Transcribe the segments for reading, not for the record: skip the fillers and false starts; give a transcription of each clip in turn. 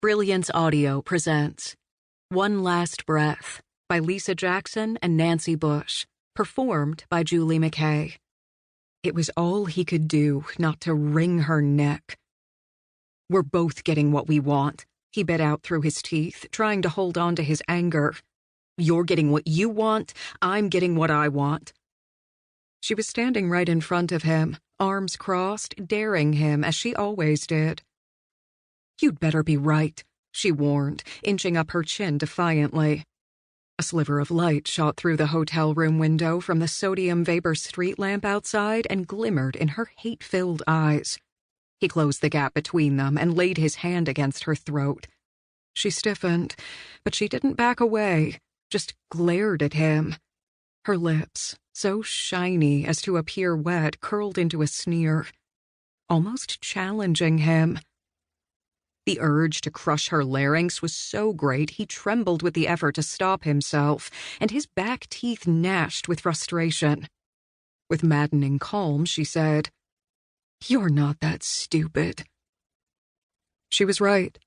Brilliance Audio presents One Last Breath by Lisa Jackson and Nancy Bush, performed by Julie McKay. It was all he could do not to wring her neck. "We're both getting what we want," he bit out through his teeth, trying to hold on to his anger. "You're getting what you want, I'm getting what I want." She was standing right in front of him, arms crossed, daring him as she always did. "You'd better be right," she warned, inching up her chin defiantly. A sliver of light shot through the hotel room window from the sodium vapor street lamp outside and glimmered in her hate-filled eyes. He closed the gap between them and laid his hand against her throat. She stiffened, but she didn't back away, just glared at him. Her lips, so shiny as to appear wet, curled into a sneer, almost challenging him. The urge to crush her larynx was so great he trembled with the effort to stop himself, and his back teeth gnashed with frustration. With maddening calm, she said, "You're not that stupid." She was right.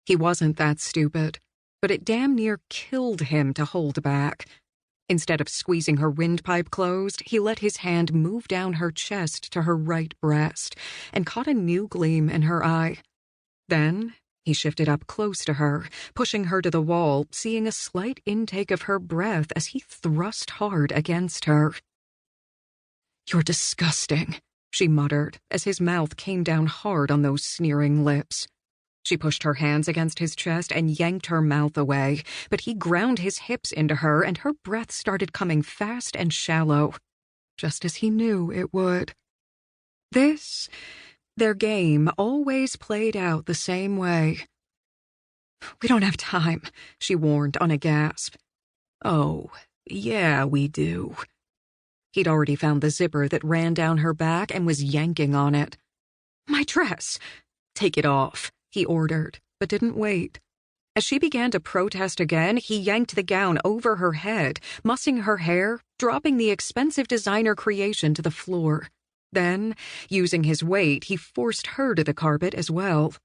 He wasn't that stupid, but it damn near killed him to hold back. Instead of squeezing her windpipe closed, he let his hand move down her chest to her right breast and caught a new gleam in her eye. Then he shifted up close to her, pushing her to the wall, seeing a slight intake of her breath as he thrust hard against her. "You're disgusting," she muttered as his mouth came down hard on those sneering lips. She pushed her hands against his chest and yanked her mouth away, but he ground his hips into her and her breath started coming fast and shallow, just as he knew it would. Their game always played out the same way. "We don't have time," she warned on a gasp. "Oh, yeah, we do." He'd already found the zipper that ran down her back and was yanking on it. "My dress!" "Take it off," he ordered, but didn't wait. As she began to protest again, he yanked the gown over her head, mussing her hair, dropping the expensive designer creation to the floor. Then, using his weight, he forced her to the carpet as well.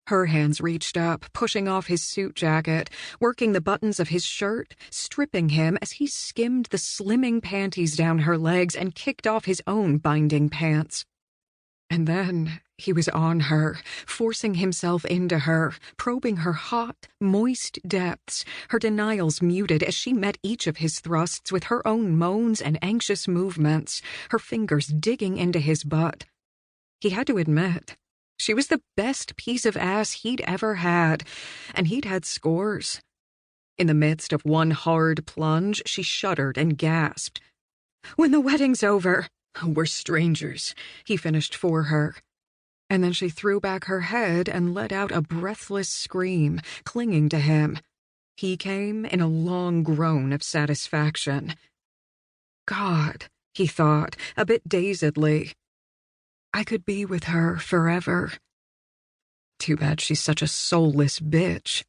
Her hands reached up, pushing off his suit jacket, working the buttons of his shirt, stripping him as he skimmed the slimming panties down her legs and kicked off his own binding pants. And then he was on her, forcing himself into her, probing her hot, moist depths, her denials muted as she met each of his thrusts with her own moans and anxious movements, her fingers digging into his butt. He had to admit, she was the best piece of ass he'd ever had, and he'd had scores. In the midst of one hard plunge, she shuddered and gasped. "When the wedding's over." "We're strangers," he finished for her. And then she threw back her head and let out a breathless scream, clinging to him. He came in a long groan of satisfaction. God, he thought, a bit dazedly. I could be with her forever. Too bad she's such a soulless bitch,